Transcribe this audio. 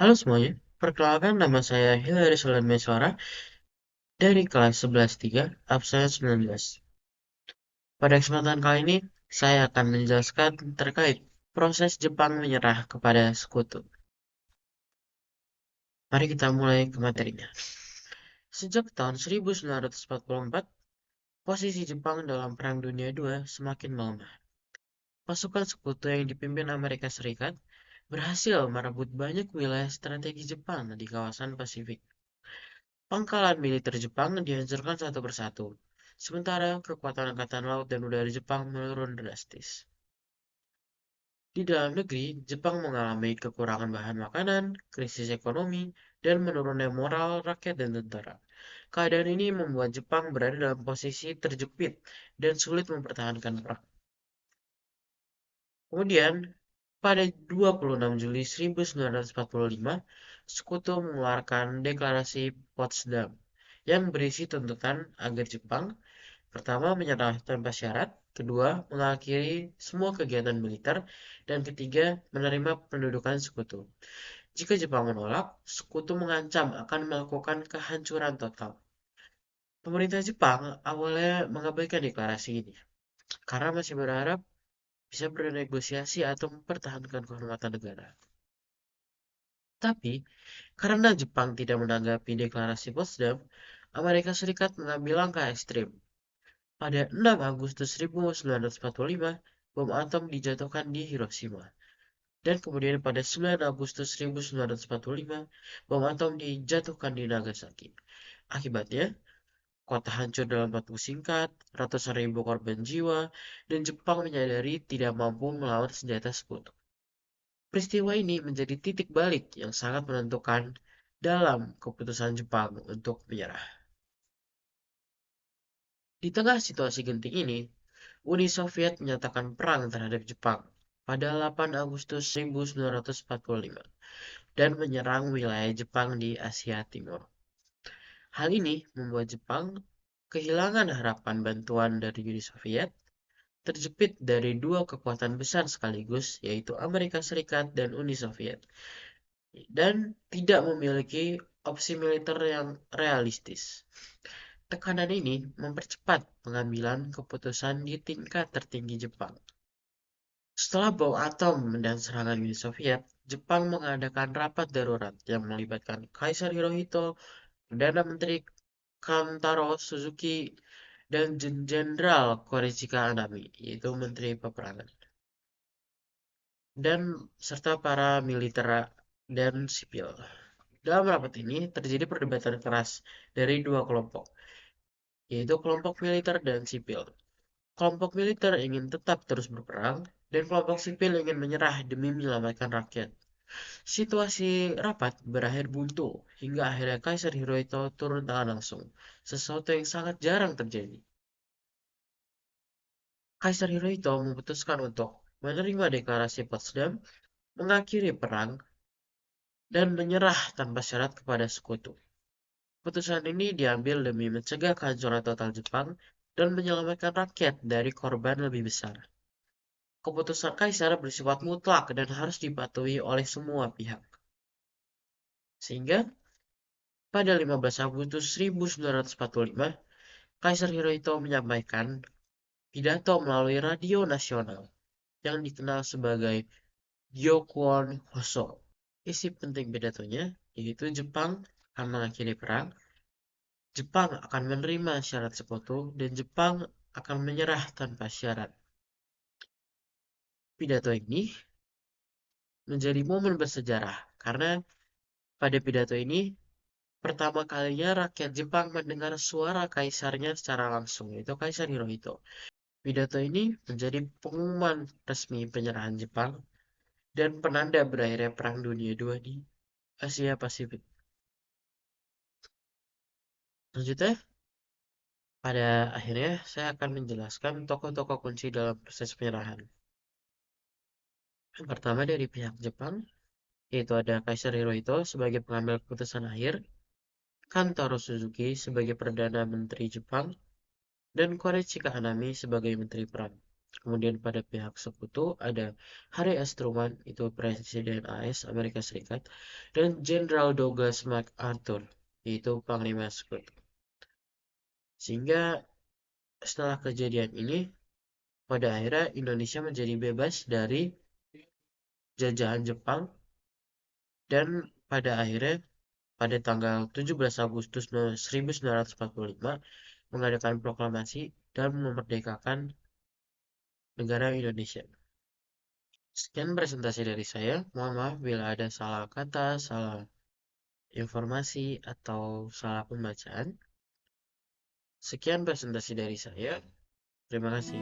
Halo semuanya, perkenalkan nama saya Hilary Meswara dari kelas 11-3, absen 19. Pada kesempatan kali ini, saya akan menjelaskan terkait proses Jepang menyerah kepada sekutu. Mari kita mulai ke materinya. Sejak tahun 1944, posisi Jepang dalam Perang Dunia II semakin melemah. Pasukan sekutu yang dipimpin Amerika Serikat berhasil merebut banyak wilayah strategi Jepang di kawasan Pasifik. Pangkalan militer Jepang dihancurkan satu persatu, sementara kekuatan angkatan laut dan udara Jepang menurun drastis. Di dalam negeri, Jepang mengalami kekurangan bahan makanan, krisis ekonomi, dan menurunnya moral rakyat dan tentara. Keadaan ini membuat Jepang berada dalam posisi terjepit dan sulit mempertahankan perang. Kemudian, pada 26 Juli 1945, Sekutu mengeluarkan deklarasi Potsdam yang berisi tuntutan agar Jepang pertama menyerah tanpa syarat, kedua mengakhiri semua kegiatan militer, dan ketiga menerima pendudukan Sekutu. Jika Jepang menolak, Sekutu mengancam akan melakukan kehancuran total. Pemerintah Jepang awalnya mengabaikan deklarasi ini karena masih berharap bisa bernegosiasi atau mempertahankan kehormatan negara. Tapi, karena Jepang tidak menanggapi deklarasi Potsdam, Amerika Serikat mengambil langkah ekstrim. Pada 6 Agustus 1945, bom atom dijatuhkan di Hiroshima. Dan kemudian pada 9 Agustus 1945, bom atom dijatuhkan di Nagasaki. Akibatnya, kota hancur dalam waktu singkat, ratusan ribu korban jiwa, dan Jepang menyadari tidak mampu melawan senjata sekutu. Peristiwa ini menjadi titik balik yang sangat menentukan dalam keputusan Jepang untuk menyerah. Di tengah situasi genting ini, Uni Soviet menyatakan perang terhadap Jepang pada 8 Agustus 1945 dan menyerang wilayah Jepang di Asia Timur. Hal ini membuat Jepang kehilangan harapan bantuan dari Uni Soviet, terjepit dari dua kekuatan besar sekaligus, yaitu Amerika Serikat dan Uni Soviet, dan tidak memiliki opsi militer yang realistis. Tekanan ini mempercepat pengambilan keputusan di tingkat tertinggi Jepang. Setelah bom atom dan serangan Uni Soviet, Jepang mengadakan rapat darurat yang melibatkan Kaisar Hirohito, Perdana Menteri Kantaro Suzuki, dan Jenderal Koichiro Anami, yaitu Menteri Peperangan, dan serta para militer dan sipil. Dalam rapat ini terjadi perdebatan keras dari dua kelompok, yaitu kelompok militer dan sipil. Kelompok militer ingin tetap terus berperang, dan kelompok sipil ingin menyerah demi menyelamatkan rakyat. Situasi rapat berakhir buntu, hingga akhirnya Kaisar Hirohito turun tangan langsung, sesuatu yang sangat jarang terjadi. Kaisar Hirohito memutuskan untuk menerima deklarasi Potsdam, mengakhiri perang, dan menyerah tanpa syarat kepada sekutu. Keputusan ini diambil demi mencegah kehancuran total Jepang dan menyelamatkan rakyat dari korban lebih besar. Keputusan kaisar bersifat mutlak dan harus dipatuhi oleh semua pihak. Sehingga pada 15 Agustus 1945, Kaisar Hirohito menyampaikan pidato melalui radio nasional yang dikenal sebagai Gyokuon Hoso. Isi penting pidatonya yaitu Jepang akan mengakhiri perang, Jepang akan menerima syarat sekutu, dan Jepang akan menyerah tanpa syarat. Pidato ini menjadi momen bersejarah karena pada pidato ini pertama kalinya rakyat Jepang mendengar suara kaisarnya secara langsung, yaitu Kaisar Hirohito. Pidato ini menjadi pengumuman resmi penyerahan Jepang dan penanda berakhirnya Perang Dunia II di Asia Pasifik. Selanjutnya, pada akhirnya saya akan menjelaskan tokoh-tokoh kunci dalam proses penyerahan. Yang pertama dari pihak Jepang, yaitu ada Kaisar Hirohito sebagai pengambil keputusan akhir, Kantaro Suzuki sebagai Perdana Menteri Jepang, dan Koichiro Hanami sebagai Menteri Perang. Kemudian pada pihak sekutu ada Harry S. Truman, itu Presiden AS Amerika Serikat, dan Jenderal Douglas MacArthur, yaitu Panglima Sekutu. Sehingga setelah kejadian ini, pada akhirnya Indonesia menjadi bebas dari jajahan Jepang dan pada akhirnya pada tanggal 17 Agustus 1945 mengadakan proklamasi dan memerdekakan negara Indonesia. Sekian presentasi dari saya. Mohon maaf bila ada salah kata, salah informasi, atau salah pembacaan. Sekian presentasi dari saya. Terima kasih.